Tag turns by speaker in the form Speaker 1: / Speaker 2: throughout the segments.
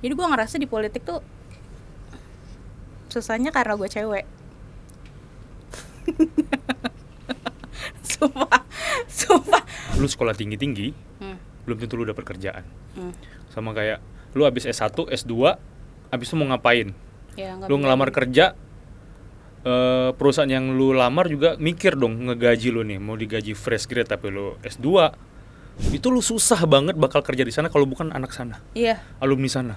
Speaker 1: Jadi gue ngerasa di politik tuh susahnya karena gue cewek. Sumpah.
Speaker 2: Lu sekolah tinggi-tinggi, belum tentu lu dapat kerjaan. Sama kayak lu habis S1, S2, habis itu mau ngapain?
Speaker 1: Ya,
Speaker 2: Lu ngelamar kerja, perusahaan yang lu lamar juga mikir dong ngegaji lu nih, mau digaji fresh grade tapi lu S2. Itu lu susah banget bakal kerja di sana kalau bukan anak sana.
Speaker 1: Iya.
Speaker 2: Alumni sana.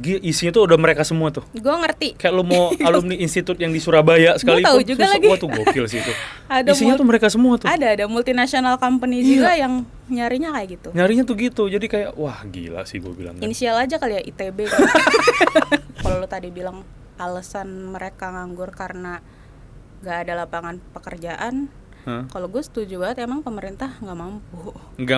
Speaker 2: Isinya tuh udah mereka semua tuh.
Speaker 1: Gue ngerti.
Speaker 2: Kayak lu mau alumni institut yang di Surabaya sekalipun.
Speaker 1: Gue tahu juga lagi.
Speaker 2: Wah tuh gokil sih itu. Isinya tuh mereka semua tuh.
Speaker 1: Ada multinational company juga yang nyarinya kayak gitu.
Speaker 2: Nyarinya tuh gitu. Jadi kayak wah gila sih gue bilang.
Speaker 1: Inisial aja kali ya, ITB kan. Kalau lu tadi bilang alasan mereka nganggur karena gak ada lapangan pekerjaan, kalau gue setuju banget, emang pemerintah nggak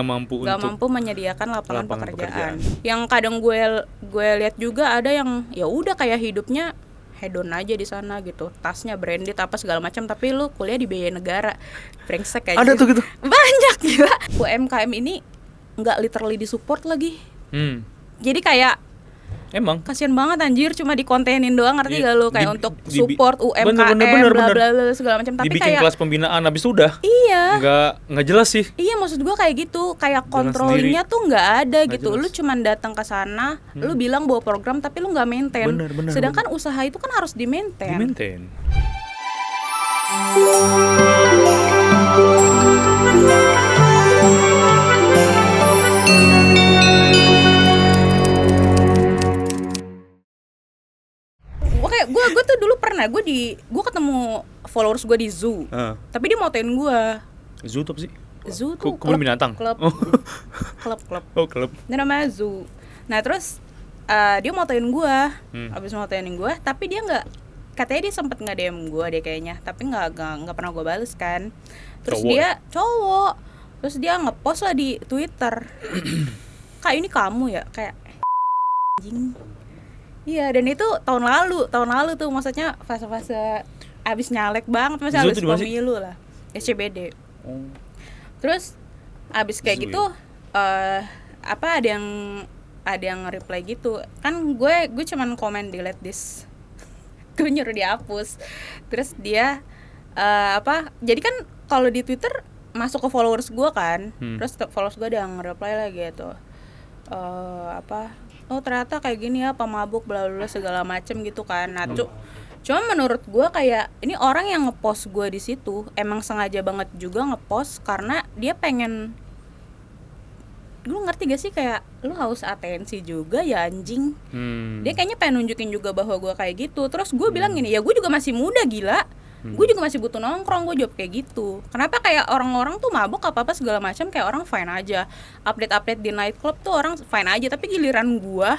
Speaker 1: mampu menyediakan lapangan pekerjaan. Yang kadang gue lihat juga ada yang ya udah kayak hidupnya hedon aja di sana gitu, tasnya branded apa segala macam, tapi lu kuliah di biaya negara, brengsek aja.
Speaker 2: Ada tuh gitu.
Speaker 1: Banyak gila. UMKM ini nggak literally disupport lagi. Jadi kayak
Speaker 2: emang
Speaker 1: kasian banget anjir, cuma dikontenin doang, ngerti gak lu, kayak untuk support UMKM
Speaker 2: bener.
Speaker 1: bla bla bla segala macam, tapi
Speaker 2: dibikin
Speaker 1: kayak
Speaker 2: kelas pembinaan habis itu udah.
Speaker 1: Iya.
Speaker 2: Nggak jelas sih.
Speaker 1: Iya, maksud gua kayak gitu, kayak controllingnya tuh nggak ada gitu. Lu cuman datang ke sana, lu bilang bawa program tapi lu nggak maintain.
Speaker 2: Bener.
Speaker 1: Sedangkan usaha itu kan harus di-maintain. Gue tuh dulu pernah gue ketemu followers gue di zoo, tapi dia motoin gue.
Speaker 2: Zoo tuh apa sih?
Speaker 1: Zoo tuh
Speaker 2: kebun binatang.
Speaker 1: Klub.
Speaker 2: Oh, klub.
Speaker 1: Ini namanya zoo. Nah terus dia motoin gue, abis motoin gue, tapi dia nggak, katanya dia sempet nggak DM gue deh kayaknya, tapi nggak pernah gue bales kan. Terus dia cowok, terus dia ngepost lah di Twitter, Kak ini kamu ya, kayak anjing. Iya, dan itu tahun lalu tuh, maksudnya fase-fase abis nyalek banget, masih abis pemilu lah, SCBD. Terus abis kayak gitu, ada yang reply gitu, kan gue cuman komen delete this, gue nyuruh dihapus. Terus dia jadi kan kalau di Twitter masuk ke followers gue kan, terus followers gue ada yang reply lagi gitu, oh ternyata kayak gini ya, pemabuk bla bla segala macem gitu kan. Nah cuma menurut gue kayak ini orang yang ngepost gue di situ emang sengaja banget juga ngepost karena dia pengen, lu ngerti gak sih, kayak lu haus atensi juga ya anjing. Dia kayaknya pengen nunjukin juga bahwa gue kayak gitu. Terus gue bilang gini, ya gue juga masih muda gila, gue juga masih butuh nongkrong, gue jawab kayak gitu. Kenapa kayak orang-orang tuh mabuk apa segala macam kayak orang fine aja, update di nightclub tuh orang fine aja, tapi giliran gue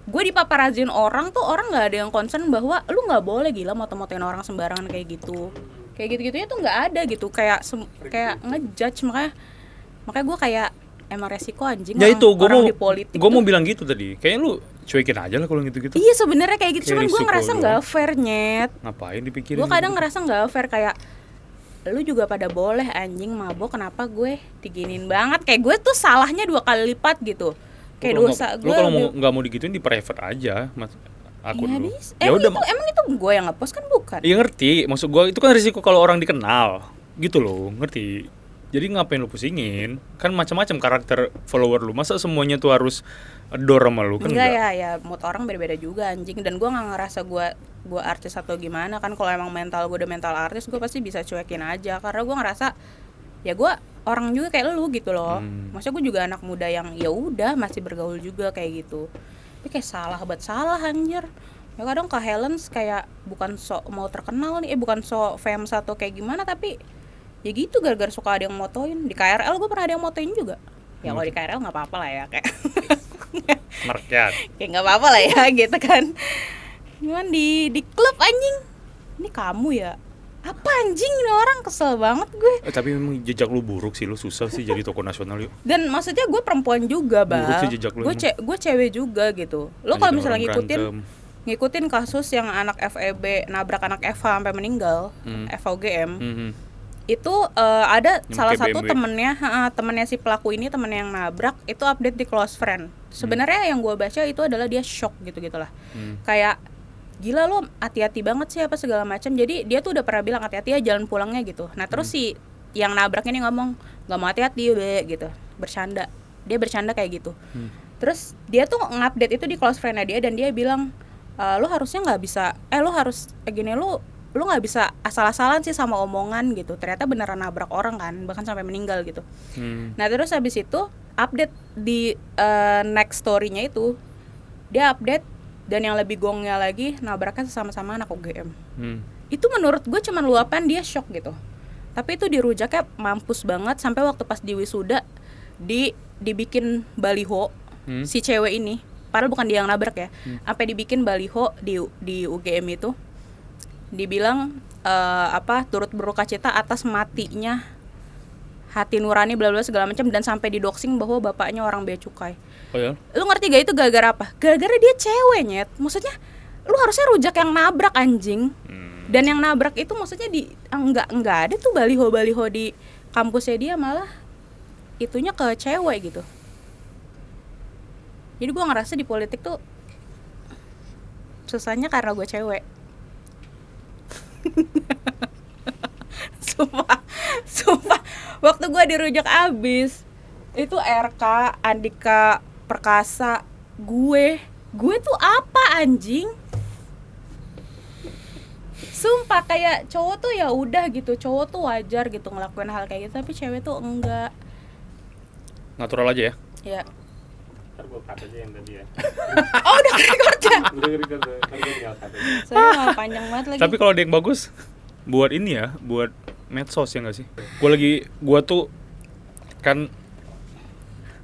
Speaker 1: dipaparazziin orang tuh orang nggak ada yang concern bahwa lu nggak boleh gila moto-motoin orang sembarangan kayak gitu-gitunya tuh nggak ada gitu, kayak ngejudge. Makanya gue kayak emang resiko anjing
Speaker 2: ya itu
Speaker 1: orang di politik.
Speaker 2: Gue mau bilang gitu tadi, kayaknya lu cuekin aja lah kalau gitu-gitu.
Speaker 1: Iya sebenarnya kayak gitu, cuman gue ngerasa nggak fair nyet.
Speaker 2: Ngapain dipikirin?
Speaker 1: Gue kadang ngerasa nggak fair, kayak lu juga pada boleh anjing mabok, kenapa gue diginin banget, kayak gue tuh salahnya 2 kali lipat gitu. Kayak dosa gue.
Speaker 2: Lu kalau nggak mau digituin di private aja, akun lu.
Speaker 1: Ya udah. Emang itu gue yang ngepost kan bukan?
Speaker 2: Iya ngerti, maksud gue itu kan risiko kalau orang dikenal, gitu loh, ngerti? Jadi ngapain lu pusingin? Kan macam-macam karakter follower lu. Masa semuanya tuh harus adore sama lu kan?
Speaker 1: Enggak ya mood orang beda-beda juga anjing. Dan gue nggak ngerasa gue artis atau gimana kan. Kalau emang mental gue udah mental artis, gue pasti bisa cuekin aja. Karena gue ngerasa ya gue orang juga kayak lu gitu loh. Maksudnya gue juga anak muda yang ya udah masih bergaul juga kayak gitu. Tapi kayak salah anjir. Ya kadang ke Helens kayak bukan sok mau terkenal nih, bukan sok famous atau kayak gimana, tapi ya gitu gara-gara suka ada yang motoin. Di KRL gue pernah ada yang motoin juga. Ya kalau di KRL nggak apa-apa lah ya, kayak
Speaker 2: market.
Speaker 1: Kayak nggak apa-apa lah ya gitu kan. Cuman di klub anjing, ini kamu ya? Apa anjing, ini orang, kesel banget gue.
Speaker 2: Tapi memang jejak lu buruk sih, lu susah sih jadi tokoh nasional yuk.
Speaker 1: Dan maksudnya gue perempuan juga, Bang.
Speaker 2: Buruk sih jejak lu.
Speaker 1: Gue cewek juga gitu. Lo kalau misalnya ngikutin kasus yang anak FEB nabrak anak FH sampai meninggal, FVGM. Itu ada salah satu temennya si pelaku ini, temennya yang nabrak itu update di close friend. Sebenarnya yang gue baca itu adalah dia shock gitu-gitulah. Kayak gila lo hati-hati banget sih apa segala macam. Jadi dia tuh udah pernah bilang hati-hati ya jalan pulangnya gitu. Nah terus si yang nabraknya nih ngomong nggak mau hati-hati be gitu, bercanda. Dia bercanda kayak gitu. Terus dia tuh ngupdate itu di close friend-nya dia dan dia bilang lo harusnya nggak bisa, lo harus gini, lo nggak bisa asal-asalan sih sama omongan gitu. Ternyata beneran nabrak orang kan, bahkan sampai meninggal gitu. Nah terus habis itu update di next story-nya itu dia update, dan yang lebih gongnya lagi nabraknya sama-sama anak UGM. Itu menurut gue cuman luapan, dia shock gitu. Tapi itu dirujaknya mampus banget sampai waktu pas di wisuda dibikin baliho si cewek ini. Padahal bukan dia yang nabrak ya. Sampai dibikin baliho di UGM itu. Dibilang turut berukacita atas matinya hati nurani bla bla segala macam, dan sampai didoxing bahwa bapaknya orang bea cukai.
Speaker 2: Oh ya?
Speaker 1: Lu ngerti gak itu gara-gara apa? Gara-gara dia cewek, Nyet. Maksudnya lu harusnya rujak yang nabrak anjing. Dan yang nabrak itu maksudnya enggak ada tuh baliho-baliho di kampusnya dia, malah itunya ke cewek gitu. Jadi gue ngerasa di politik tuh susahnya karena gue cewek. Sumpah waktu gue dirujak abis itu RK, Andika Perkasa, gue tuh apa anjing? Sumpah kayak cowok tuh ya udah gitu, cowok tuh wajar gitu ngelakuin hal kayak gitu, tapi cewek tuh enggak.
Speaker 2: Natural aja ya?
Speaker 1: Ya.
Speaker 3: Ntar gue cut aja yang tadi ya.
Speaker 1: Oh udah record ya?
Speaker 3: Udah record, ntar gue tinggal cut aja.
Speaker 1: Soalnya panjang banget lagi.
Speaker 2: Tapi kalau ada yang bagus buat ini ya, buat medsos ya nggak sih? Gue tuh kan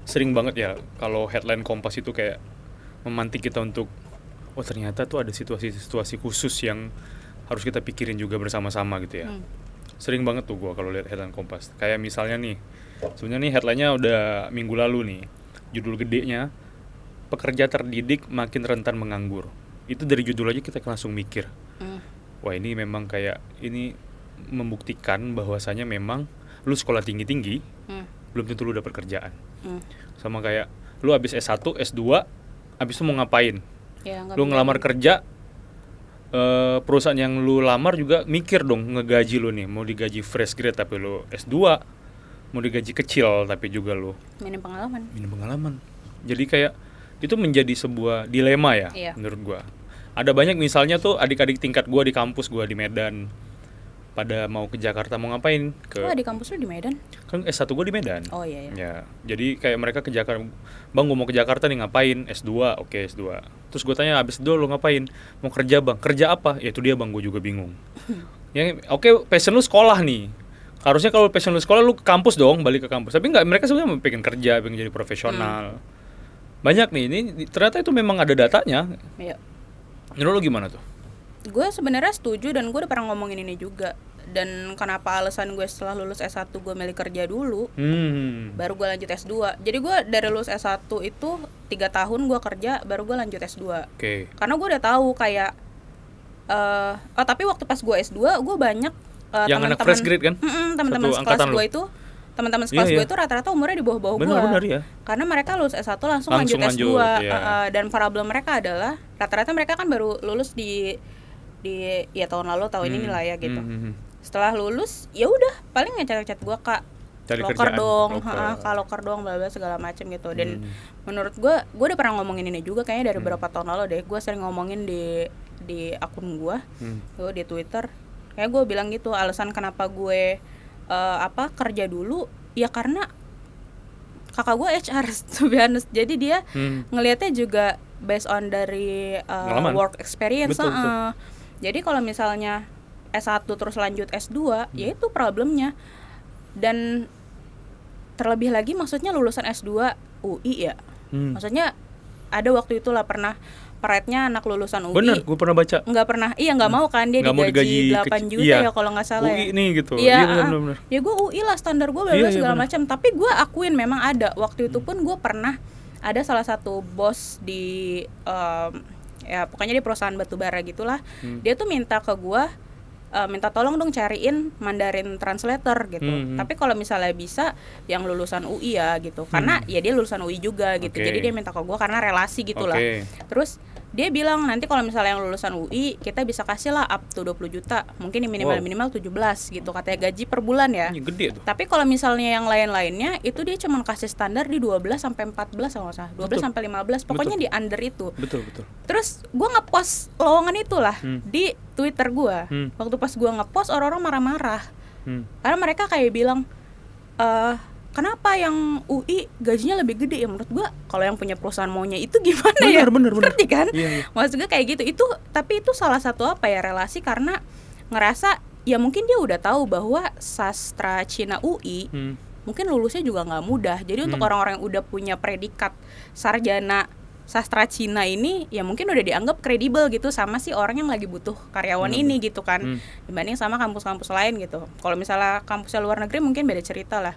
Speaker 2: sering banget ya kalau headline Kompas itu kayak memantik kita untuk ternyata tuh ada situasi-situasi khusus yang harus kita pikirin juga bersama-sama gitu ya. Sering banget tuh gue kalau lihat headline Kompas. Kayak misalnya nih, sebenarnya nih headline-nya udah minggu lalu nih. Judul gedenya, pekerja terdidik makin rentan menganggur. Itu dari judul aja kita langsung mikir. Wah ini memang kayak ini membuktikan bahwasanya memang lu sekolah tinggi-tinggi belum tentu lu dapat kerjaan. Sama kayak lu habis S1, S2, habis itu mau ngapain?
Speaker 1: Ya,
Speaker 2: lu ngelamar kerja, perusahaan yang lu lamar juga mikir dong ngegaji lu nih, mau digaji fresh grade tapi lu S2, mau digaji kecil tapi juga lu
Speaker 1: minim pengalaman.
Speaker 2: Jadi kayak itu menjadi sebuah dilema ya, menurut gua. Ada banyak misalnya tuh adik-adik tingkat gua di kampus gua di Medan pada mau ke Jakarta, mau ngapain?
Speaker 1: Di kampus lu di Medan?
Speaker 2: Kan S1 gua di Medan.
Speaker 1: Oh iya.
Speaker 2: Ya, jadi kayak mereka ke Jakarta, "Bang, gua mau ke Jakarta nih, ngapain?" S2. Oke, S2. Terus gua tanya, "Habis itu lu ngapain?" "Mau kerja, Bang." "Kerja apa?" "Ya itu dia, Bang, gua juga bingung." Ya, oke, passion lu sekolah nih. Harusnya kalau passion lu sekolah lu ke kampus dong, balik ke kampus. Tapi enggak, mereka sebenarnya pengen kerja, pengen jadi profesional. Banyak nih, ini ternyata itu memang ada datanya.
Speaker 1: Iya.
Speaker 2: Menurut lu gimana tuh?
Speaker 1: Gue sebenarnya setuju, dan gue udah pernah ngomongin ini juga. Dan kenapa alasan gue setelah lulus S1 gue milih kerja dulu, baru gue lanjut S2. Jadi gue dari lulus S1 itu 3 tahun gue kerja, baru gue lanjut S2. Karena gue udah tahu kayak tapi waktu pas gue S2 gue banyak
Speaker 2: yang anak fresh grade kan?
Speaker 1: Teman-teman sekelas gue itu, teman-teman sekelas gue itu rata-rata umurnya di bawah-bawah gue.
Speaker 2: Benar ya.
Speaker 1: Karena mereka lulus S1 langsung lanjut S2. Dan problem mereka adalah rata-rata mereka kan baru lulus di ya tahun lalu, tahun ini lah ya gitu. Setelah lulus ya udah paling ngechat gue, "Kak, loker dong, loker dong, bla bla segala macam gitu." Dan menurut gue udah pernah ngomongin ini juga kayaknya dari beberapa tahun lalu deh. Gue sering ngomongin di akun gue, di Twitter. Kayak gue bilang gitu, alasan kenapa gue kerja dulu ya karena kakak gue HR to be honest. Jadi dia ngelihatnya juga based on dari work experience. Betul. Jadi kalau misalnya S1 terus lanjut S2, ya itu problemnya. Dan terlebih lagi maksudnya lulusan S2 UI ya. Maksudnya ada waktu itu lah pernah rate-nya anak lulusan UI.
Speaker 2: Bener, gue pernah baca.
Speaker 1: Nggak mau kan dia digaji 8 juta ya kalau nggak salah
Speaker 2: UI
Speaker 1: ya.
Speaker 2: nih gitu.
Speaker 1: Iya,
Speaker 2: bener.
Speaker 1: Ya gue UI lah, standar gue segala macam. Tapi gue akuin memang ada. Waktu itu pun gue pernah ada salah satu bos di ya pokoknya di perusahaan batubara gitulah. Dia tuh minta ke gue minta tolong dong cariin Mandarin translator gitu. Tapi kalau misalnya bisa yang lulusan UI ya gitu. Karena ya dia lulusan UI juga gitu.
Speaker 2: Oke.
Speaker 1: Jadi dia minta ke gue karena relasi gitulah.
Speaker 2: Oke.
Speaker 1: Terus dia bilang nanti kalau misalnya yang lulusan UI kita bisa kasih lah up to 20 juta. Mungkin minimal 17 gitu katanya gaji per bulan ya.
Speaker 2: Ini gede tuh.
Speaker 1: Tapi kalau misalnya yang lain-lainnya itu dia cuma kasih standar di 12 sampai 14 kalau nggak salah. 12 sampai 15 pokoknya di under itu.
Speaker 2: Betul.
Speaker 1: Terus gue ngepost lowongan itulah di Twitter gue. Waktu pas gue ngepost orang-orang marah-marah. Karena mereka kayak bilang kenapa yang UI gajinya lebih gede ya? Menurut gue kalau yang punya perusahaan maunya itu gimana ya?
Speaker 2: Bener.
Speaker 1: Ngerti kan?
Speaker 2: Iya.
Speaker 1: Maksud gue kayak gitu. Tapi itu salah satu apa ya relasi karena ngerasa ya mungkin dia udah tahu bahwa sastra Cina UI mungkin lulusnya juga nggak mudah. Jadi untuk orang-orang yang udah punya predikat sarjana sastra Cina ini ya mungkin udah dianggap kredibel gitu sama si orang yang lagi butuh karyawan ini gitu kan dibanding sama kampus-kampus lain gitu. Kalau misalnya kampusnya luar negeri mungkin beda cerita lah.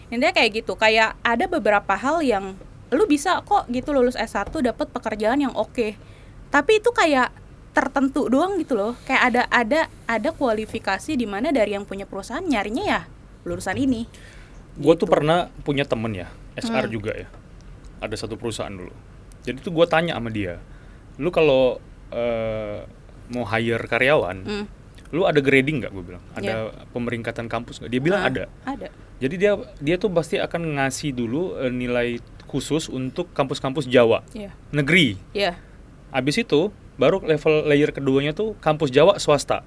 Speaker 1: Intinya kayak gitu, kayak ada beberapa hal yang lu bisa kok gitu lulus S1 dapat pekerjaan yang oke. Tapi itu kayak tertentu doang gitu loh. Kayak ada kualifikasi di mana dari yang punya perusahaan nyarinya ya lulusan ini.
Speaker 2: Gue tuh
Speaker 1: Gitu.
Speaker 2: pernah punya temen ya, SR juga ya. Ada satu perusahaan dulu. Jadi tuh gue tanya sama dia, lu kalau mau hire karyawan, lu ada grading nggak? Gue bilang, ada pemeringkatan kampus nggak? Dia bilang ada.
Speaker 1: Ada.
Speaker 2: Jadi dia tuh pasti akan ngasih dulu nilai khusus untuk kampus-kampus Jawa, negeri.
Speaker 1: Iya.
Speaker 2: Abis itu baru level layer keduanya tuh kampus Jawa swasta.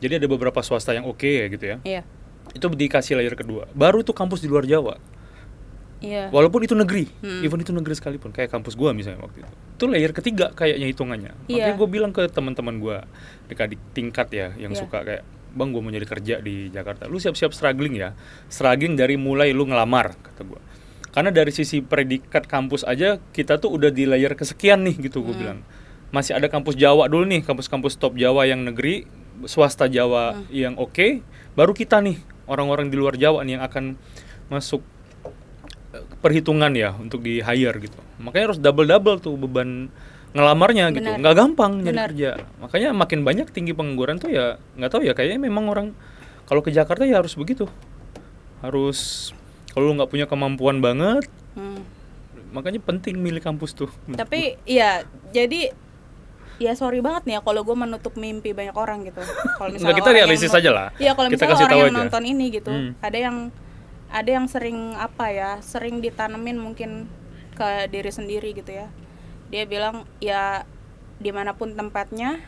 Speaker 2: Jadi ada beberapa swasta yang oke ya gitu ya.
Speaker 1: Iya.
Speaker 2: Itu dikasih layer kedua. Baru tuh kampus di luar Jawa.
Speaker 1: Iya.
Speaker 2: Walaupun itu negeri, even itu negeri sekalipun, kayak kampus gua misalnya waktu itu layer ketiga kayaknya hitungannya. Makanya gue bilang ke teman-teman gua di tingkat ya yang suka kayak, bang gua mau nyari kerja di Jakarta, lu siap-siap struggling ya, struggling dari mulai lu ngelamar kata gua. Karena dari sisi predikat kampus aja kita tuh udah di layer kesekian nih gitu gue bilang. Masih ada kampus Jawa dulu nih, kampus-kampus top Jawa yang negeri, swasta Jawa yang oke, baru kita nih orang-orang di luar Jawa nih yang akan masuk perhitungan ya untuk di hire gitu. Makanya harus double tuh beban ngelamarnya gitu. Nggak gampang nyari kerja. Makanya makin banyak tinggi pengangguran tuh ya nggak tahu ya, kayaknya memang orang kalau ke Jakarta ya harus begitu. Harus kalau lu nggak punya kemampuan banget, makanya penting milih kampus tuh.
Speaker 1: Tapi ya jadi ya sorry banget nih ya kalau gue menutup mimpi banyak orang gitu. Kalau misalnya
Speaker 2: Nggak, kita realistis aja lah.
Speaker 1: Iya, kalau
Speaker 2: Kita
Speaker 1: misalnya
Speaker 2: kasih
Speaker 1: orang
Speaker 2: tahu
Speaker 1: yang
Speaker 2: aja.
Speaker 1: nonton ini gitu, ada yang sering apa ya, sering ditanemin mungkin ke diri sendiri gitu ya. Dia bilang ya dimanapun tempatnya,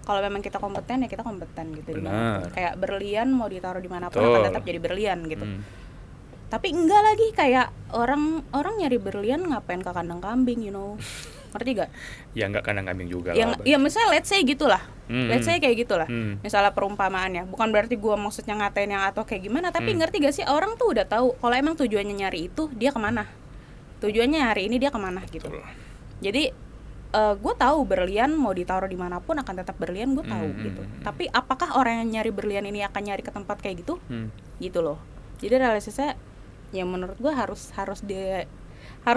Speaker 1: kalau memang kita kompeten ya kita kompeten gitu.
Speaker 2: Benar.
Speaker 1: Kayak berlian mau ditaruh dimanapun
Speaker 2: Betul.
Speaker 1: akan tetap jadi berlian gitu. Tapi enggak lagi kayak orang nyari berlian ngapain ke kandang kambing, you know. Ngerti gak?
Speaker 2: Ya nggak kandang kambing juga
Speaker 1: Yang
Speaker 2: lah.
Speaker 1: ya misalnya let's say gitulah. Let's say kayak gitulah. Misalnya perumpamaannya, bukan berarti gue maksudnya ngatain yang atau kayak gimana, tapi ngerti gak sih orang tuh udah tahu kalau emang tujuannya nyari itu dia kemana. Tujuannya hari ini dia kemana gitu.
Speaker 2: Betul.
Speaker 1: Jadi gue tahu berlian mau ditaruh dimanapun akan tetap berlian, gue tahu gitu. Tapi apakah orang yang nyari berlian ini akan nyari ke tempat kayak gitu? Gitu loh. Jadi realistisnya ya menurut gue harus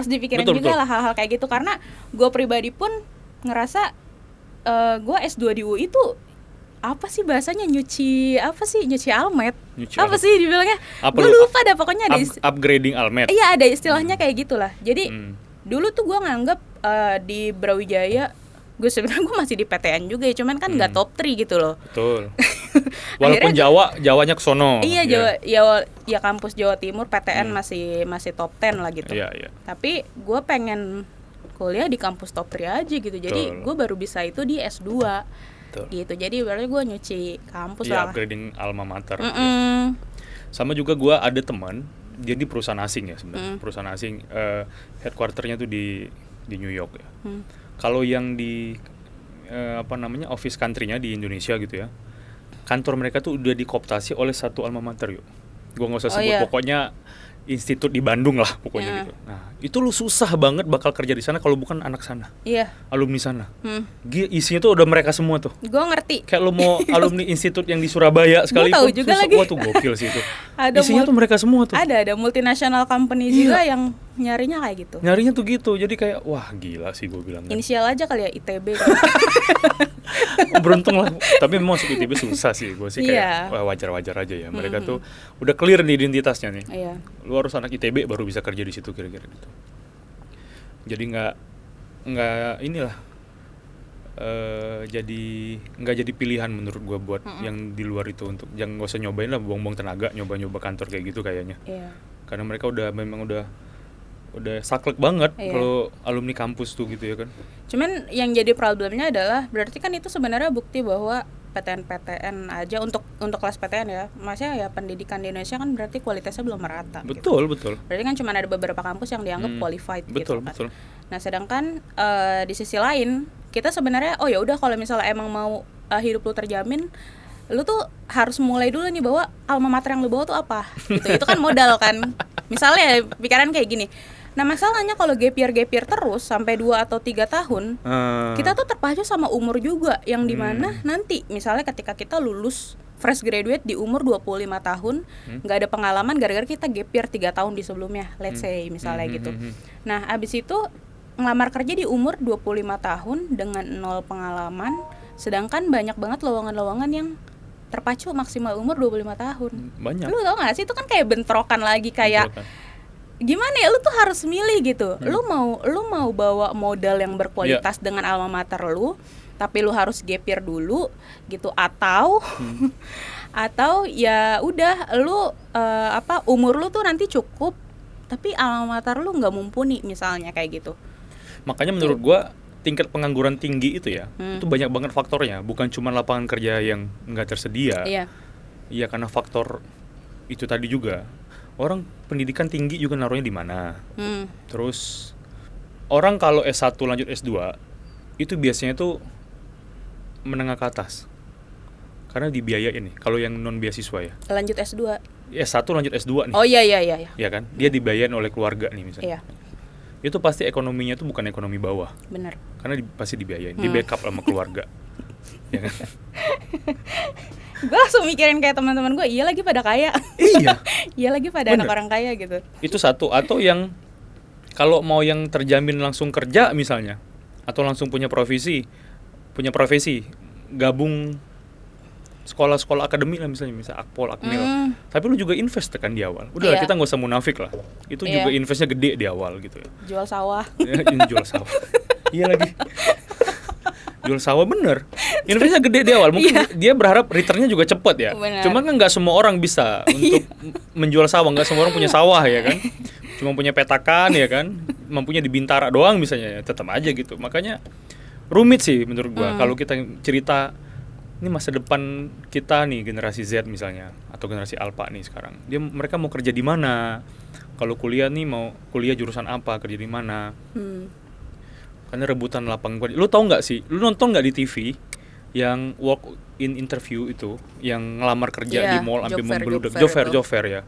Speaker 1: dipikirin juga lah hal-hal kayak gitu, karena gue pribadi pun ngerasa gue S2 di UI itu apa sih bahasanya, nyuci almet, sih dibilangnya, gue lupa dah pokoknya ada
Speaker 2: upgrading almet.
Speaker 1: Iya ada istilahnya kayak gitulah. Jadi dulu tuh gue nganggap di Brawijaya, gue sebenarnya gue masih di PTN juga ya, cuman kan nggak top 3 gitu loh.
Speaker 2: Betul. Walaupun Jawanya kesono.
Speaker 1: Iya, ya kampus Jawa Timur PTN masih top 10 lah gitu.
Speaker 2: Iya.
Speaker 1: Tapi gue pengen kuliah di kampus top 3 aja gitu. Jadi gue baru bisa itu di S2. Betul. Gitu. Jadi berarti gue nyuci kampus lah.
Speaker 2: Iya, upgrading alma mater. Ya. Sama juga gue ada teman, dia di perusahaan asing ya sebenarnya. Perusahaan asing, headquarternya tuh di New York ya. Kalau yang di office country-nya di Indonesia gitu ya, kantor mereka tuh udah dikooptasi oleh satu alma mater yuk. Gue nggak usah sebut, pokoknya institut di Bandung lah pokoknya gitu. Nah itu lu susah banget bakal kerja di sana kalau bukan anak sana.
Speaker 1: Iya.
Speaker 2: Alumni sana. Isinya tuh udah mereka semua tuh.
Speaker 1: Gue ngerti.
Speaker 2: Kayak lu mau alumni institut yang di Surabaya sekalipun.
Speaker 1: Gue tahu juga lagi.
Speaker 2: Wah tuh gokil sih itu.
Speaker 1: Isinya
Speaker 2: tuh mereka semua tuh.
Speaker 1: Ada multinational company juga yang nyarinya kayak gitu.
Speaker 2: Nyarinya tuh gitu, jadi kayak wah gila sih gue bilang kan.
Speaker 1: Inisial aja kali ya, ITB.
Speaker 2: Beruntung lah, tapi memang masuk ITB susah sih, gue sih kayak
Speaker 1: Iya.
Speaker 2: wah, wajar-wajar aja ya. Mereka tuh udah clear nih identitasnya nih.
Speaker 1: Iya.
Speaker 2: Lu harus anak ITB baru bisa kerja di situ kira-kira gitu. Jadi nggak inilah jadi pilihan menurut gua buat yang di luar itu, untuk jangan, nggak usah nyobain lah, buang-buang tenaga nyoba kantor kayak gitu kayaknya.
Speaker 1: Iya.
Speaker 2: Karena mereka memang udah saklek banget
Speaker 1: Iya.
Speaker 2: kalau alumni kampus tuh gitu ya kan.
Speaker 1: Cuman yang jadi problemnya adalah berarti kan itu sebenarnya bukti bahwa PTN aja untuk kelas PTN ya, maksudnya ya pendidikan di Indonesia kan berarti kualitasnya belum merata.
Speaker 2: Betul.
Speaker 1: Berarti kan cuma ada beberapa kampus yang dianggap qualified
Speaker 2: Betul.
Speaker 1: gitu kan. Nah sedangkan di sisi lain kita sebenarnya oh ya udah kalau misalnya emang mau hidup lu terjamin, lu tuh harus mulai dulu nih bahwa alma mater yang lu bawa tuh apa gitu. Itu kan modal kan. Misalnya pikiran kayak gini. Nah masalahnya kalau gap year terus sampai 2 atau 3 tahun, kita tuh terpacu sama umur juga, yang dimana nanti misalnya ketika kita lulus fresh graduate di umur 25 tahun, nggak ada pengalaman gara-gara kita gap year 3 tahun di sebelumnya, let's say misalnya gitu. Nah abis itu ngelamar kerja di umur 25 tahun dengan 0 pengalaman, sedangkan banyak banget lowongan-lowongan yang terpacu maksimal umur 25 tahun.
Speaker 2: Banyak.
Speaker 1: Lu tau gak sih, itu kan kayak bentrokan lagi, kayak gimana ya, lu tuh harus milih gitu. Lu mau bawa modal yang berkualitas dengan alma mater lu, tapi lu harus gap year dulu gitu, atau atau ya udah lu umur lu tuh nanti cukup tapi alma mater lu nggak mumpuni misalnya kayak gitu.
Speaker 2: Makanya menurut gua tingkat pengangguran tinggi itu ya, itu banyak banget faktornya, bukan cuma lapangan kerja yang nggak tersedia. Iya, karena faktor itu tadi juga. Orang pendidikan tinggi juga naruhnya di mana. Terus orang kalau S1 lanjut S2 itu biasanya tuh menengah ke atas. Karena dibiayain nih, kalau yang non beasiswa ya.
Speaker 1: Lanjut S2.
Speaker 2: S1 lanjut S2 nih.
Speaker 1: Oh iya.
Speaker 2: Ya kan? Dia dibiayain oleh keluarga nih misalnya.
Speaker 1: Iya.
Speaker 2: Itu pasti ekonominya tuh bukan ekonomi bawah.
Speaker 1: Benar.
Speaker 2: Karena pasti dibiayain, di backup sama keluarga. Ya kan?
Speaker 1: Gue langsung mikirin kayak teman-teman gue, iya lagi pada kaya.
Speaker 2: Iya.
Speaker 1: Iya lagi pada anak orang kaya gitu.
Speaker 2: Itu satu. Atau yang kalau mau yang terjamin langsung kerja misalnya, atau langsung punya profesi, gabung sekolah-sekolah akademik lah misalnya Akpol, Akmil. Tapi lu juga invest kan di awal. Udah kita nggak usah munafik lah. Itu juga investnya gede di awal gitu ya.
Speaker 1: Jual sawah.
Speaker 2: Jual sawah. Iya lagi. Jual sawah bener. Investnya gede di awal. Mungkin dia berharap returnnya juga cepat ya.
Speaker 1: Bener.
Speaker 2: Cuman kan nggak semua orang bisa untuk menjual sawah. Nggak semua orang punya sawah ya kan. Cuma punya petakan ya kan. Mampunya di Bintara doang misalnya. Tetap aja gitu. Makanya rumit sih menurut gua. Kalau kita cerita ini masa depan kita nih, generasi Z misalnya, atau generasi Alpha nih sekarang, mereka mau kerja di mana? Kalau kuliah nih, mau kuliah jurusan apa, kerja di mana? Karena rebutan lapangan kerja. Lu tau nggak sih? Lu nonton nggak di TV yang walk in interview itu, yang ngelamar kerja di mall sampai membeludak, job fair ya?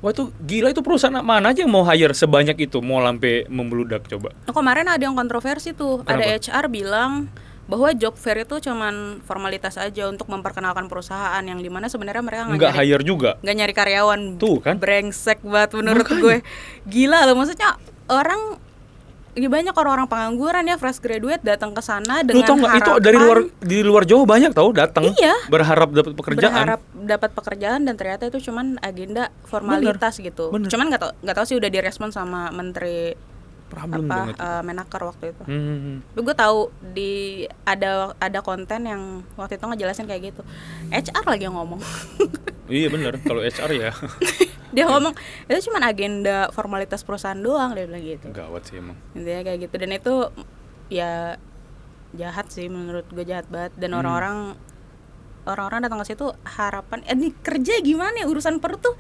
Speaker 2: Wah itu gila, itu perusahaan mana aja yang mau hire sebanyak itu, mau sampai membeludak coba?
Speaker 1: Nah, kemarin ada yang kontroversi tuh.
Speaker 2: Kenapa?
Speaker 1: Ada HR bilang bahwa job fair itu cuman formalitas aja untuk memperkenalkan perusahaan, yang dimana sebenarnya mereka
Speaker 2: nggak hire juga,
Speaker 1: nggak nyari karyawan.
Speaker 2: Tuh kan,
Speaker 1: brengsek banget menurut gue. Gila loh, maksudnya orang banyak orang-orang pengangguran ya, fresh graduate datang ke sana dengan harapan.
Speaker 2: Itu di luar Jawa banyak tahu datang, berharap dapat pekerjaan,
Speaker 1: dan ternyata itu cuman agenda formalitas gitu.
Speaker 2: Bener.
Speaker 1: Cuman nggak tahu sih udah direspon sama menteri Menaker waktu itu. Tapi gue tahu ada konten yang waktu itu ngejelasin kayak gitu. HR lagi yang ngomong.
Speaker 2: Iya benar, kalau HR ya.
Speaker 1: Dia ngomong itu cuma agenda formalitas perusahaan doang, dia bilang gitu.
Speaker 2: Gawat sih emang.
Speaker 1: Intinya kayak gitu, dan itu ya jahat sih menurut gue, jahat banget. Dan orang-orang datang ke situ harapan ini kerja gimana ya, urusan perut tuh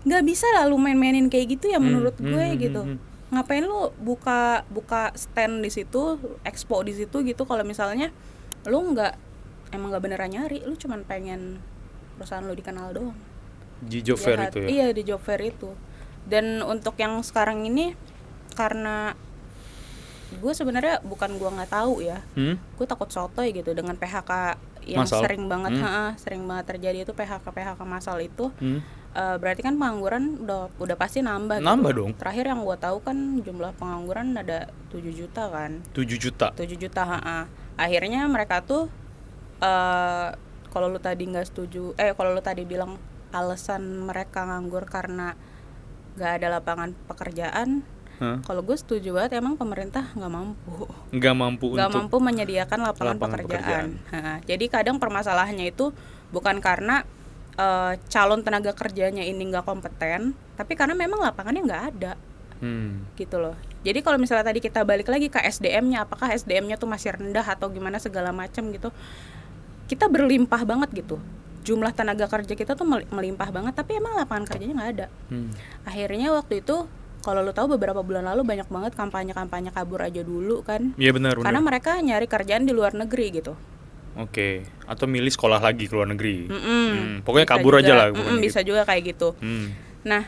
Speaker 1: nggak bisa lalu main-mainin kayak gitu ya menurut gue gitu. Ngapain lu buka stand di situ, expo di situ gitu, kalau misalnya lu emang nggak beneran nyari, lu cuman pengen perusahaan lu dikenal doang.
Speaker 2: Di job fair itu ya?
Speaker 1: Iya, di job fair itu. Dan untuk yang sekarang ini, karena gue sebenarnya bukan gue nggak tahu ya, gue takut sotoy gitu dengan PHK yang sering banget terjadi itu, PHK massal itu. berarti kan pengangguran udah pasti nambah
Speaker 2: Nambah
Speaker 1: gitu.
Speaker 2: dong.
Speaker 1: Terakhir yang gue tahu kan jumlah pengangguran ada 7 juta kan.
Speaker 2: 7 juta.
Speaker 1: 7 juta, akhirnya mereka tuh kalau lu tadi nggak setuju, kalau lu tadi bilang alasan mereka nganggur karena nggak ada lapangan pekerjaan, kalau gue setuju banget, emang pemerintah nggak mampu
Speaker 2: Nggak mampu
Speaker 1: menyediakan lapangan pekerjaan. Jadi kadang permasalahannya itu bukan karena calon tenaga kerjanya ini nggak kompeten, tapi karena memang lapangannya nggak ada. Gitu loh. Jadi kalau misalnya tadi kita balik lagi ke SDM-nya, apakah SDM-nya tuh masih rendah atau gimana segala macam gitu, kita berlimpah banget gitu. Jumlah tenaga kerja kita tuh melimpah banget, tapi emang lapangan kerjanya nggak ada. Akhirnya waktu itu, kalau lo tahu beberapa bulan lalu banyak banget kampanye kabur aja dulu kan.
Speaker 2: Iya benar.
Speaker 1: Karena mereka nyari kerjaan di luar negeri gitu.
Speaker 2: Oke. Atau milih sekolah lagi ke luar negeri. Pokoknya
Speaker 1: Bisa
Speaker 2: kabur
Speaker 1: juga,
Speaker 2: aja lah.
Speaker 1: bisa
Speaker 2: gitu.
Speaker 1: juga kayak gitu. Nah,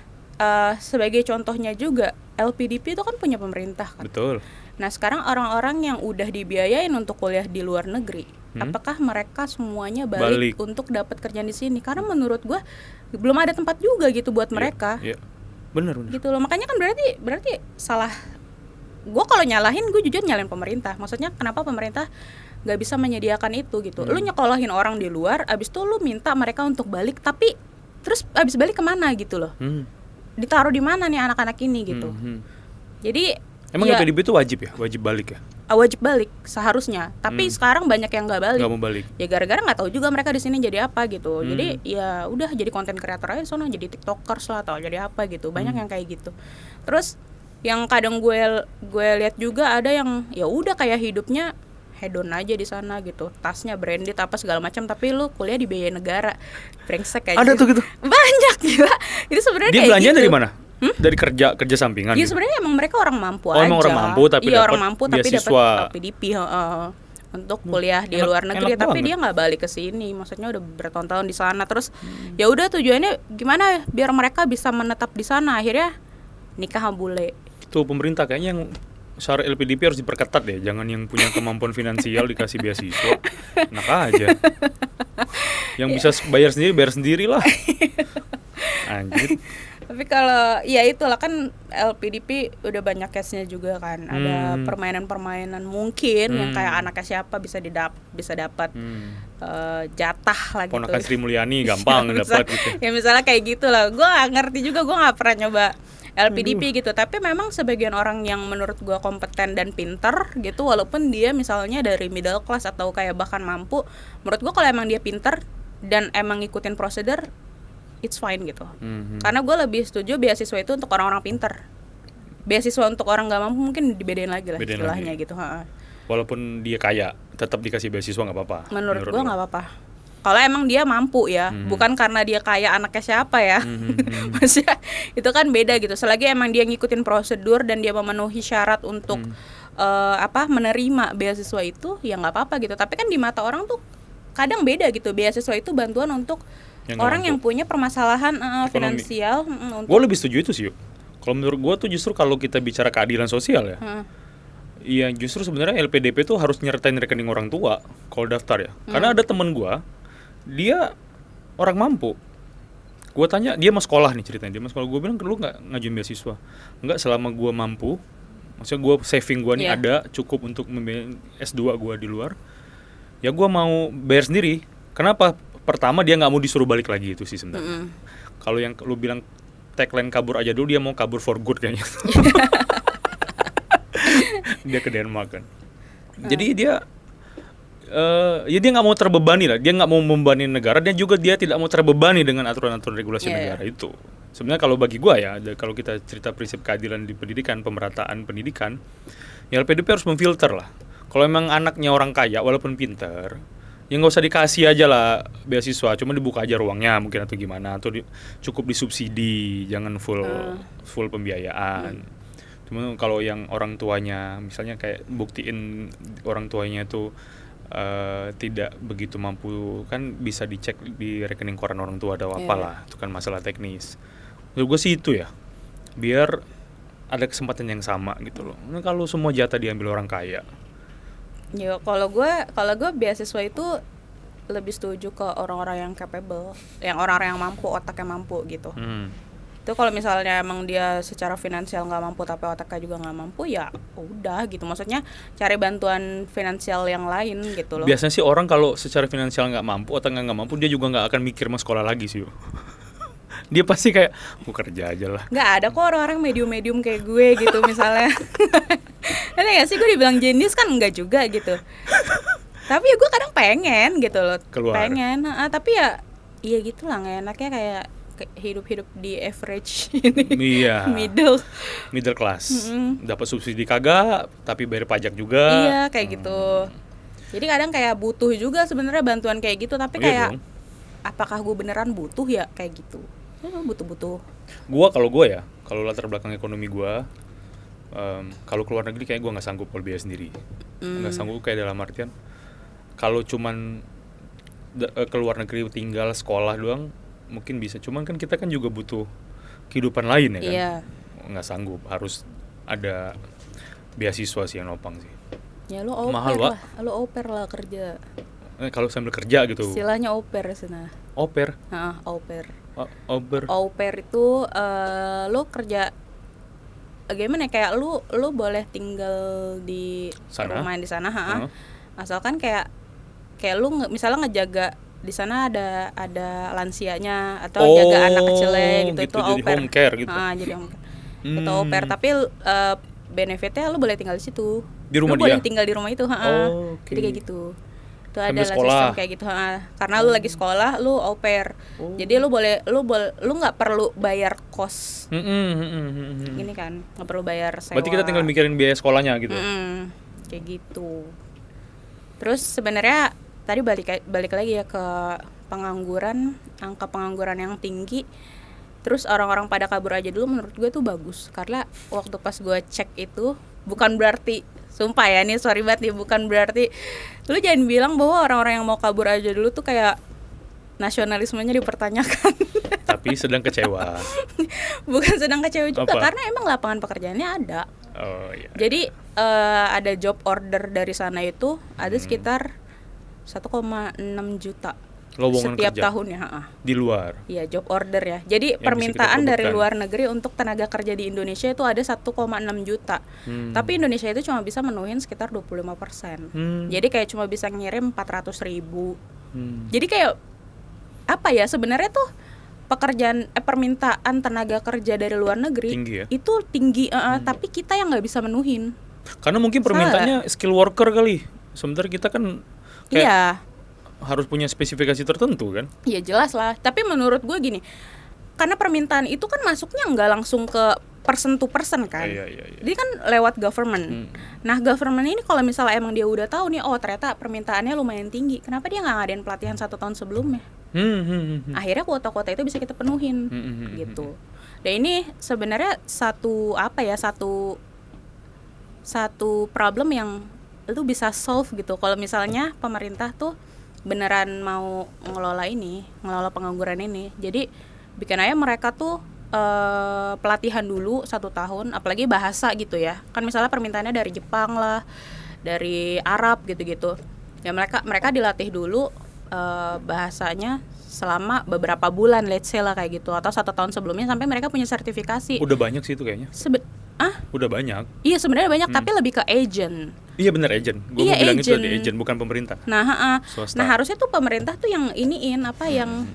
Speaker 1: sebagai contohnya juga, LPDP itu kan punya pemerintah kan.
Speaker 2: Betul.
Speaker 1: Nah sekarang orang-orang yang udah dibiayain untuk kuliah di luar negeri, apakah mereka semuanya balik untuk dapat kerjaan di sini? Karena menurut gue belum ada tempat juga gitu buat mereka.
Speaker 2: Iya. Benar.
Speaker 1: Gitu loh. Makanya kan berarti salah. Gue kalau nyalahin, gue jujur nyalahin pemerintah. Maksudnya kenapa pemerintah nggak bisa menyediakan itu gitu? Lu nyekolahin orang di luar, abis itu lu minta mereka untuk balik, tapi terus abis balik kemana gitu loh? Ditaruh di mana nih anak-anak ini gitu? Jadi
Speaker 2: emang LPDP itu wajib ya? Wajib balik ya?
Speaker 1: Wajib balik seharusnya, tapi sekarang banyak yang nggak balik.
Speaker 2: Nggak mau balik.
Speaker 1: Ya gara-gara nggak tahu juga mereka di sini jadi apa gitu. Jadi ya udah jadi konten creator aja sono, jadi tiktokers lah atau jadi apa gitu. Banyak yang kayak gitu. Terus yang kadang gue lihat juga ada yang ya udah kayak hidupnya hedon aja di sana gitu, tasnya branded apa segala macam, tapi lu kuliah di biaya negara, brengsek aja.
Speaker 2: Ada tuh gitu.
Speaker 1: Banyak gila. Itu sebenarnya
Speaker 2: Dia
Speaker 1: kayak
Speaker 2: belanja
Speaker 1: gitu.
Speaker 2: dari mana? Dari kerja sampingan.
Speaker 1: Ya
Speaker 2: gitu?
Speaker 1: sebenarnya emang mereka orang mampu aja.
Speaker 2: Emang orang mampu tapi dapat beasiswa.
Speaker 1: LPDP untuk kuliah di luar negeri, tapi dia nggak balik ke sini. Maksudnya udah bertahun-tahun di sana. Terus ya udah tujuannya gimana biar mereka bisa menetap di sana. Akhirnya nikah bule.
Speaker 2: Itu pemerintah kayaknya yang syarat LPDP harus diperketat deh. Jangan yang punya kemampuan finansial dikasih beasiswa. Enak aja. Yang bisa bayar sendiri lah. Anjir.
Speaker 1: Tapi kalau ya itulah kan LPDP udah banyak case-nya juga kan. Ada permainan-permainan mungkin yang kayak anaknya siapa bisa dapat jatah lah gitu.
Speaker 2: Ponakan Sri Mulyani gampang dapat gitu.
Speaker 1: Ya misalnya kayak gitu lah. Gue gak ngerti juga, gue gak pernah nyoba LPDP gitu. Tapi memang sebagian orang yang menurut gue kompeten dan pinter gitu, walaupun dia misalnya dari middle class atau kayak bahkan mampu, menurut gue kalau emang dia pinter dan emang ngikutin prosedur, it's fine gitu. Karena gue lebih setuju beasiswa itu untuk orang-orang pinter. Beasiswa untuk orang gak mampu mungkin dibedain lagi lah istilahnya gitu.
Speaker 2: Walaupun dia kaya, tetap dikasih beasiswa nggak apa-apa.
Speaker 1: Menurut gue nggak apa-apa. Kalau emang dia mampu ya, bukan karena dia kaya anaknya siapa ya. Maksudnya itu kan beda gitu. Selagi emang dia ngikutin prosedur dan dia memenuhi syarat untuk menerima beasiswa itu, ya nggak apa-apa gitu. Tapi kan di mata orang tuh kadang beda gitu. Beasiswa itu bantuan untuk orang yang punya permasalahan finansial.
Speaker 2: Gue lebih setuju itu sih. Kalau menurut gue tuh justru kalau kita bicara keadilan sosial ya, iya justru sebenarnya LPDP tuh harus nyertain rekening orang tua kalau daftar ya. Karena ada temen gue, dia orang mampu. Gue tanya, dia mau sekolah nih ceritanya, dia mau sekolah. Gue bilang, lu nggak ngajuin beasiswa? Nggak, selama gue mampu, maksudnya gue saving gue nih ada cukup untuk membiayai S2 gue di luar, ya gue mau bayar sendiri. Kenapa? Pertama dia nggak mau disuruh balik lagi itu sih sebenarnya. Kalau yang lu bilang tagline kabur aja dulu, dia mau kabur for good kayaknya. Dia ke Denmark kan. Jadi dia ya dia nggak mau terbebani lah. Dia nggak mau membebani negara, dan juga dia tidak mau terbebani dengan aturan-aturan regulasi negara itu. Sebenarnya kalau bagi gua ya, kalau kita cerita prinsip keadilan di pendidikan, pemerataan pendidikan, ya LPDP harus memfilter lah. Kalau emang anaknya orang kaya walaupun pinter, ya nggak usah dikasih aja lah beasiswa, cuma dibuka aja ruangnya mungkin atau gimana, atau cukup disubsidi, jangan full pembiayaan. Cuma kalau yang orang tuanya misalnya kayak buktiin orang tuanya itu tidak begitu mampu, kan bisa dicek di rekening koran orang tua ada apa lah, itu kan masalah teknis. Menurut gue sih itu ya, biar ada kesempatan yang sama gitu loh. Nah, kalau semua jatah diambil orang kaya,
Speaker 1: ya kalau gue beasiswa itu lebih setuju ke orang-orang yang capable, yang orang-orang yang mampu, otaknya mampu gitu. Itu kalau misalnya emang dia secara finansial nggak mampu tapi otaknya juga nggak mampu, ya udah gitu. Maksudnya cari bantuan finansial yang lain gitu loh.
Speaker 2: Biasanya sih orang kalau secara finansial nggak mampu, otaknya nggak mampu, dia juga nggak akan mikir mau sekolah lagi sih. Dia pasti kayak, gue kerja aja lah.
Speaker 1: Nggak ada kok orang-orang medium-medium kayak gue gitu misalnya. Ada nggak sih, gue dibilang jenius kan enggak juga gitu. Tapi ya gue kadang pengen gitu loh.
Speaker 2: Keluar.
Speaker 1: Pengen, tapi ya iya gitu lah, nggak enaknya kayak hidup-hidup di average ini.
Speaker 2: Iya.
Speaker 1: Middle
Speaker 2: class. Dapat subsidi kagak, tapi bayar pajak juga.
Speaker 1: Iya kayak gitu. Jadi kadang kayak butuh juga sebenarnya bantuan kayak gitu, tapi kayak
Speaker 2: dong.
Speaker 1: apakah gue beneran butuh ya kayak gitu. Butuh-butuh.
Speaker 2: Kalau gue ya, kalau latar belakang ekonomi gue, kalau keluar negeri kayak gue nggak sanggup kalau biaya sendiri. Nggak sanggup kayak dalam artian, kalau cuman keluar negeri tinggal sekolah doang mungkin bisa, cuman kan kita kan juga butuh kehidupan lain ya kan.
Speaker 1: Iya.
Speaker 2: Nggak sanggup, harus ada beasiswa sih yang nopang sih.
Speaker 1: Ya lu au
Speaker 2: Mahal,
Speaker 1: pair
Speaker 2: Wak.
Speaker 1: lah, lu au pair lah kerja.
Speaker 2: Kalau sambil kerja gitu.
Speaker 1: Istilahnya au pair sana.
Speaker 2: Au pair.
Speaker 1: Au pair.
Speaker 2: Au pair.
Speaker 1: Au pair itu lu kerja gimana ya, kayak lu boleh tinggal di
Speaker 2: Sana?
Speaker 1: rumah di sana, asalkan kayak lu misalnya ngejaga di sana ada lansianya atau jaga anak kecilnya gitu, itu au
Speaker 2: jadi
Speaker 1: pair.
Speaker 2: home care gitu.
Speaker 1: Jadi home care. Itu au pair, tapi benefitnya lu boleh tinggal di situ.
Speaker 2: Di rumah
Speaker 1: lu
Speaker 2: dia?
Speaker 1: boleh tinggal di rumah itu,
Speaker 2: Oke.
Speaker 1: Jadi kayak gitu. Itu
Speaker 2: Sambil
Speaker 1: ada lah
Speaker 2: sekolah.
Speaker 1: sistem kayak gitu, karena lu lagi sekolah, lu au pair. Jadi lu nggak perlu bayar kos. Gini kan, nggak perlu bayar sewa.
Speaker 2: Berarti kita tinggal mikirin biaya sekolahnya gitu.
Speaker 1: Kayak gitu. Terus sebenarnya tadi balik lagi ya ke pengangguran, angka pengangguran yang tinggi. Terus orang-orang pada kabur aja dulu, menurut gue tuh bagus. Karena waktu pas gue cek itu, bukan berarti, sumpah ya nih, sorry banget nih, bukan berarti lu jangan bilang bahwa orang-orang yang mau kabur aja dulu tuh kayak nasionalismenya dipertanyakan.
Speaker 2: Tapi sedang kecewa.
Speaker 1: Bukan sedang kecewa juga,
Speaker 2: Apa?
Speaker 1: karena emang lapangan pekerjaannya ada.
Speaker 2: Oh iya.
Speaker 1: Jadi ada job order dari sana itu ada sekitar 1,6 juta
Speaker 2: Lowongan
Speaker 1: setiap
Speaker 2: kerja
Speaker 1: tahunnya.
Speaker 2: di luar.
Speaker 1: Iya, job order ya. Jadi
Speaker 2: Yang bisa
Speaker 1: permintaan
Speaker 2: kita
Speaker 1: dari
Speaker 2: perebutkan.
Speaker 1: luar negeri untuk tenaga kerja di Indonesia itu ada 1,6 juta. Tapi Indonesia itu cuma bisa menuhin sekitar 25%. Jadi kayak cuma bisa ngirim 400.000. Jadi kayak apa ya, sebenarnya tuh permintaan tenaga kerja dari luar negeri
Speaker 2: Tinggi ya?
Speaker 1: itu tinggi, tapi kita yang nggak bisa menuhin.
Speaker 2: Karena mungkin permintaannya skill worker kali. Sementara kita kan kayak
Speaker 1: Iya.
Speaker 2: harus punya spesifikasi tertentu kan.
Speaker 1: Iya jelas lah. Tapi menurut gue gini, karena permintaan itu kan masuknya nggak langsung ke person to person kan.
Speaker 2: Iya.
Speaker 1: Jadi kan lewat government. Nah government ini kalau misalnya emang dia udah tahu nih, oh ternyata permintaannya lumayan tinggi, kenapa dia nggak ngadain pelatihan 1 tahun sebelumnya? Akhirnya kuota-kuota itu bisa kita penuhin, gitu. Dan ini sebenarnya satu problem yang itu bisa solve gitu. Kalau misalnya pemerintah tuh beneran mau ngelola pengangguran ini, jadi bikin aja mereka tuh pelatihan dulu 1 tahun, apalagi bahasa gitu ya. Kan misalnya permintaannya dari Jepang lah, dari Arab gitu-gitu. Ya mereka dilatih dulu bahasanya selama beberapa bulan, let's say lah kayak gitu, atau 1 tahun sebelumnya sampai mereka punya sertifikasi.
Speaker 2: Udah banyak sih itu kayaknya. Udah banyak.
Speaker 1: Iya sebenarnya banyak, tapi lebih ke agent.
Speaker 2: Iya benar, agent. Gue
Speaker 1: Iya,
Speaker 2: mau bilang itu
Speaker 1: agent.
Speaker 2: di agent, bukan pemerintah.
Speaker 1: Nah,
Speaker 2: Swasta.
Speaker 1: nah harusnya tuh pemerintah tuh yang iniin yang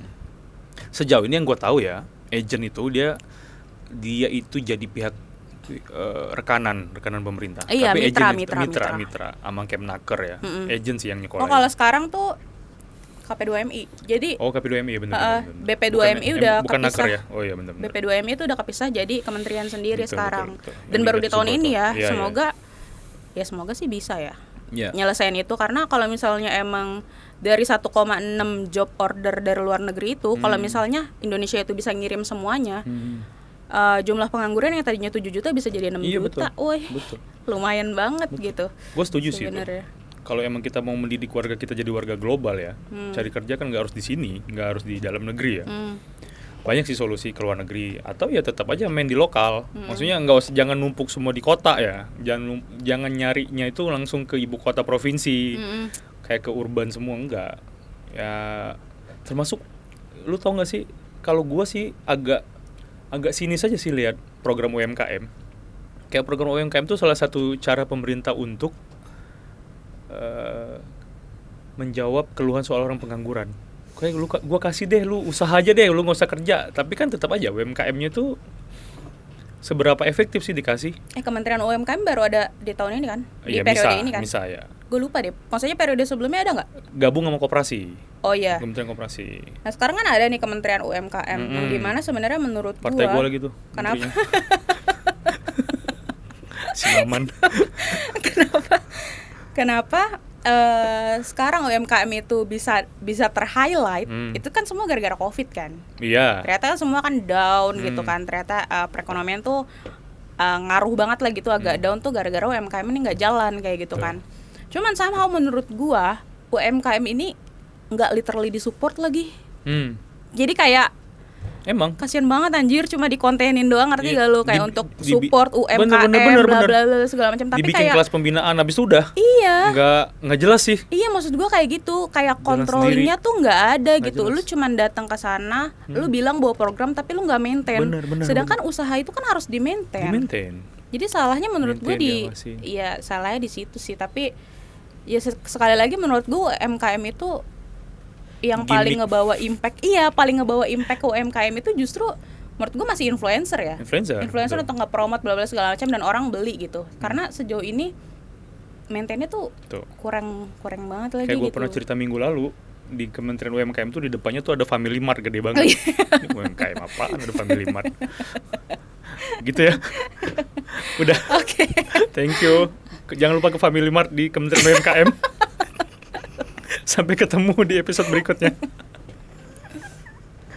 Speaker 2: Sejauh ini yang gue tahu ya, agent itu dia itu jadi pihak rekanan pemerintah.
Speaker 1: Iya,
Speaker 2: Tapi
Speaker 1: mitra.
Speaker 2: sama Kemnaker ya. Agent sih yang
Speaker 1: Oh
Speaker 2: nyekolahin.
Speaker 1: kalau sekarang tuh KP2MI. Jadi
Speaker 2: Oh, KP2MI ya benar.
Speaker 1: BP2MI udah
Speaker 2: bukan
Speaker 1: kepisah.
Speaker 2: Naker ya. Oh iya benar.
Speaker 1: BP2MI itu udah kepisah jadi kementerian sendiri
Speaker 2: Betul,
Speaker 1: sekarang.
Speaker 2: betul.
Speaker 1: Dan
Speaker 2: Yang
Speaker 1: baru di
Speaker 2: Liga
Speaker 1: tahun
Speaker 2: Subroto.
Speaker 1: ini ya.
Speaker 2: Iya,
Speaker 1: Semoga sih bisa ya.
Speaker 2: Iya.
Speaker 1: Nyelesain itu, karena kalau misalnya emang dari 1,6 job order dari luar negeri itu, kalau misalnya Indonesia itu bisa ngirim semuanya, jumlah pengangguran yang tadinya 7 juta bisa jadi 6
Speaker 2: Iya,
Speaker 1: juta.
Speaker 2: betul.
Speaker 1: Lumayan banget gitu.
Speaker 2: Gue setuju sih itu.
Speaker 1: Sebenarnya.
Speaker 2: Kalau emang kita mau mendidik warga kita jadi warga global ya, cari kerja kan nggak harus di sini, nggak harus di dalam negeri ya. Banyak sih solusi ke luar negeri, atau ya tetap aja main di lokal. Maksudnya jangan numpuk semua di kota ya, jangan nyarinya itu langsung ke ibu kota provinsi, kayak ke urban semua, enggak. Ya termasuk lu tau gak sih, kalau gua sih agak sinis aja sih lihat program UMKM. Kayak program UMKM itu salah satu cara pemerintah untuk menjawab keluhan soal orang pengangguran. Kayak gua kasih deh, lu usaha aja deh, lu nggak usah kerja. Tapi kan tetap aja UMKM-nya tuh seberapa efektif sih dikasih?
Speaker 1: Kementerian UMKM baru ada di tahun ini kan? Di
Speaker 2: Ya,
Speaker 1: periode ini kan?
Speaker 2: bisa ya.
Speaker 1: Gue lupa deh. Maksudnya periode sebelumnya ada nggak?
Speaker 2: Gabung sama koperasi.
Speaker 1: Oh iya.
Speaker 2: Kementerian Koperasi.
Speaker 1: Nah sekarang kan ada nih Kementerian UMKM, yang dimana sebenarnya menurut
Speaker 2: Partai
Speaker 1: gua
Speaker 2: gua lagi tuh.
Speaker 1: Kenapa?
Speaker 2: menterinya. Si Maman.
Speaker 1: Kenapa sekarang UMKM itu bisa ter-highlight? Itu kan semua gara-gara COVID kan.
Speaker 2: Iya.
Speaker 1: Ternyata semua kan down gitu kan. Ternyata perekonomian tuh ngaruh banget lah gitu, agak down tuh gara-gara UMKM ini nggak jalan kayak gitu kan. Cuman somehow menurut gua UMKM ini nggak literally disupport lagi. Jadi kayak
Speaker 2: Emang
Speaker 1: kasian banget anjir, cuma dikontenin doang, ngerti gak lu, kayak untuk support UMKM
Speaker 2: bener.
Speaker 1: bla bla bla segala macam, tapi
Speaker 2: dibikin
Speaker 1: kayak
Speaker 2: kelas pembinaan habis sudah.
Speaker 1: iya
Speaker 2: Nggak jelas sih.
Speaker 1: iya maksud gua kayak gitu, kayak
Speaker 2: Jalan
Speaker 1: controllingnya tuh nggak ada
Speaker 2: Nggak
Speaker 1: gitu.
Speaker 2: jelas.
Speaker 1: Lu cuman datang ke sana, lu bilang bawa program tapi lu nggak maintain.
Speaker 2: Bener,
Speaker 1: Sedangkan usaha itu kan harus di maintain. Jadi salahnya menurut gue
Speaker 2: Maintain, diawasi.
Speaker 1: iya salahnya di situ sih. Tapi ya sekali lagi menurut gue UMKM itu yang paling
Speaker 2: Gimmick.
Speaker 1: ngebawa impact, paling ngebawa impact ke UMKM itu justru menurut gue masih influencer ya. Influencer
Speaker 2: betul.
Speaker 1: untuk nge-promote bla bla segala macam dan orang beli gitu. Karena sejauh ini maintainnya tuh
Speaker 2: Tuh.
Speaker 1: kurang banget lagi
Speaker 2: Kayak gue
Speaker 1: gitu.
Speaker 2: pernah cerita minggu lalu di Kementerian UMKM tuh di depannya tuh ada Family Mart gede banget.
Speaker 1: Oh, iya.
Speaker 2: Ini UMKM apaan ada Family Mart? Gitu ya. Udah.
Speaker 1: Oke.
Speaker 2: Thank you. Jangan lupa ke Family Mart di Kementerian UMKM. Sampai ketemu di episode berikutnya.